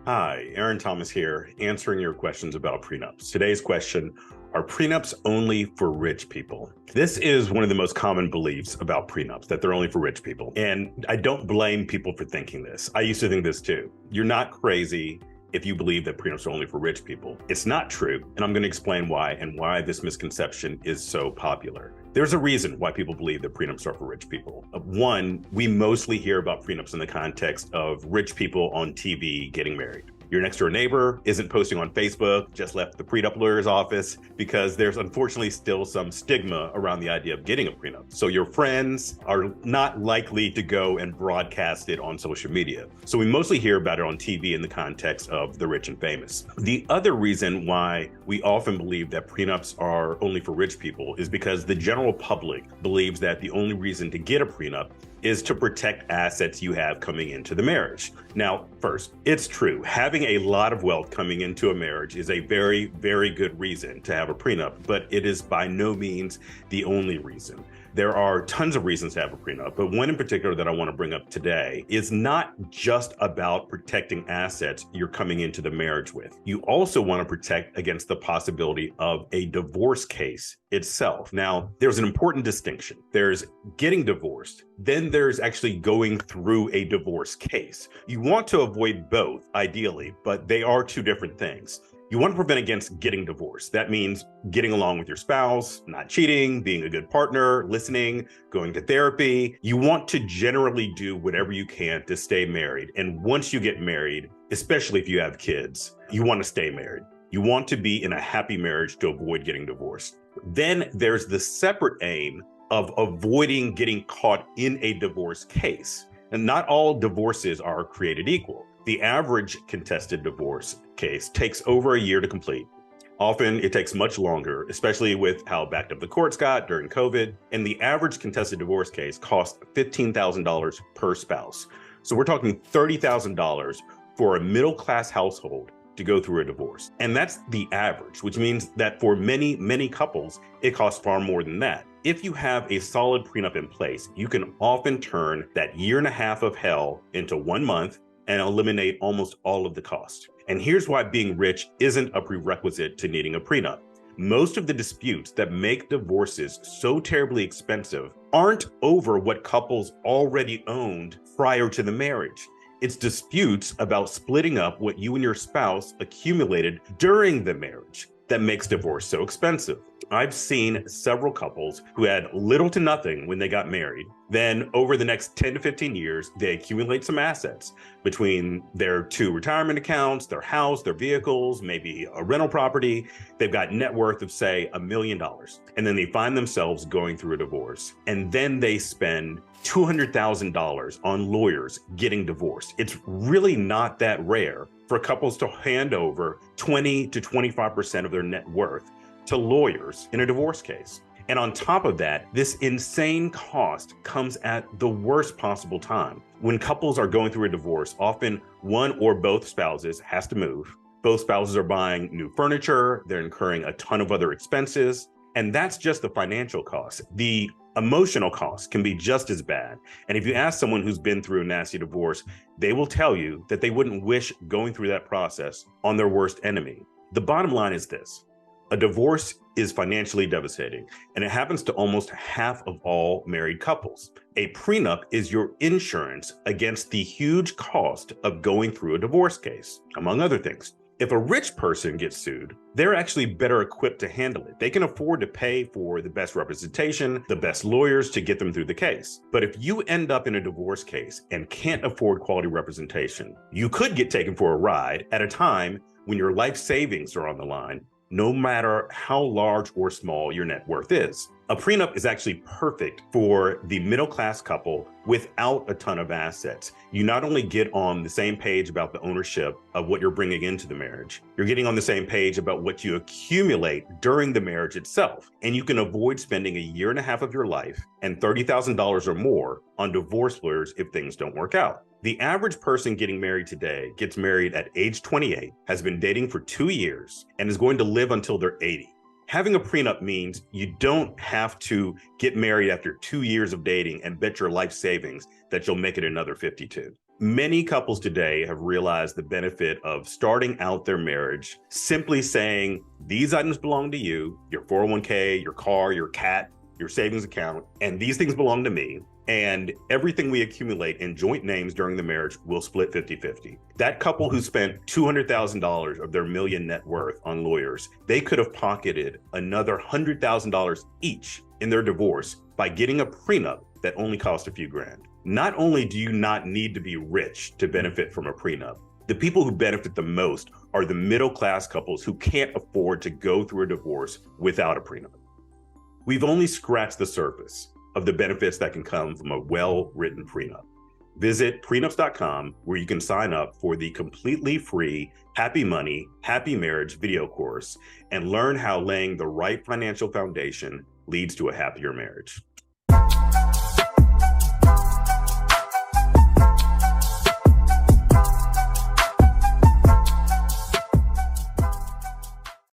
Hi, Aaron Thomas here, answering your questions about prenups. Today's question, are prenups only for rich people? This is one of the most common beliefs about prenups, that they're only for rich people. And I don't blame people for thinking this. I used to think this too. You're not crazy if you believe that prenups are only for rich people. It's not true, and I'm going to explain why and why this misconception is so popular. There's a reason why people believe that prenups are for rich people. One, we mostly hear about prenups in the context of rich people on TV getting married. Your next door neighbor isn't posting on Facebook, just left the prenup lawyer's office, because there's unfortunately still some stigma around the idea of getting a prenup. So your friends are not likely to go and broadcast it on social media. So we mostly hear about it on TV in the context of the rich and famous. The other reason why we often believe that prenups are only for rich people is because the general public believes that the only reason to get a prenup is to protect assets you have coming into the marriage. Now, first, it's true. Having a lot of wealth coming into a marriage is a very, very good reason to have a prenup, but it is by no means the only reason. There are tons of reasons to have a prenup, but one in particular that I want to bring up today is not just about protecting assets you're coming into the marriage with. You also want to protect against the possibility of a divorce case itself. Now, there's an important distinction. There's getting divorced, then there's actually going through a divorce case. You want to avoid both, ideally, but they are two different things. You want to prevent against getting divorced. That means getting along with your spouse, not cheating, being a good partner, listening, going to therapy. You want to generally do whatever you can to stay married. And once you get married, especially if you have kids, you want to stay married. You want to be in a happy marriage to avoid getting divorced. Then there's the separate aim of avoiding getting caught in a divorce case. And not all divorces are created equal. The average contested divorce case takes over a year to complete. Often it takes much longer, especially with how backed up the courts got during COVID. And the average contested divorce case costs $15,000 per spouse. So we're talking $30,000 for a middle-class household to go through a divorce. And that's the average, which means that for many, many couples, it costs far more than that. If you have a solid prenup in place, you can often turn that year and a half of hell into 1 month and eliminate almost all of the cost. And here's why being rich isn't a prerequisite to needing a prenup. Most of the disputes that make divorces so terribly expensive aren't over what couples already owned prior to the marriage. It's disputes about splitting up what you and your spouse accumulated during the marriage that makes divorce so expensive. I've seen several couples who had little to nothing when they got married. Then over the next 10 to 15 years, they accumulate some assets between their 2 retirement accounts, their house, their vehicles, maybe a rental property. They've got net worth of, say, $1 million. And then they find themselves going through a divorce. And then they spend $200,000 on lawyers getting divorced. It's really not that rare for couples to hand over 20 to 25% of their net worth to lawyers in a divorce case. And on top of that, this insane cost comes at the worst possible time. When couples are going through a divorce, often one or both spouses has to move. Both spouses are buying new furniture, they're incurring a ton of other expenses, and that's just the financial cost. The emotional cost can be just as bad. And if you ask someone who's been through a nasty divorce, they will tell you that they wouldn't wish going through that process on their worst enemy. The bottom line is this. A divorce is financially devastating, and it happens to almost half of all married couples. A prenup is your insurance against the huge cost of going through a divorce case, among other things. If a rich person gets sued, they're actually better equipped to handle it. They can afford to pay for the best representation, the best lawyers to get them through the case. But if you end up in a divorce case and can't afford quality representation, you could get taken for a ride at a time when your life savings are on the line, no matter how large or small your net worth is. A prenup is actually perfect for the middle-class couple without a ton of assets. You not only get on the same page about the ownership of what you're bringing into the marriage, you're getting on the same page about what you accumulate during the marriage itself. And you can avoid spending a year and a half of your life and $30,000 or more on divorce lawyers if things don't work out. The average person getting married today gets married at age 28, has been dating for 2 years, and is going to live until they're 80. Having a prenup means you don't have to get married after 2 years of dating and bet your life savings that you'll make it another 52. Many couples today have realized the benefit of starting out their marriage simply saying, these items belong to you, your 401k, your car, your cat, your savings account, and these things belong to me. And everything we accumulate in joint names during the marriage will split 50-50. That couple who spent $200,000 of their million net worth on lawyers, they could have pocketed another $100,000 each in their divorce by getting a prenup that only cost a few grand. Not only do you not need to be rich to benefit from a prenup, the people who benefit the most are the middle-class couples who can't afford to go through a divorce without a prenup. We've only scratched the surface of the benefits that can come from a well-written prenup. Visit prenups.com, where you can sign up for the completely free Happy Money, Happy Marriage video course and learn how laying the right financial foundation leads to a happier marriage.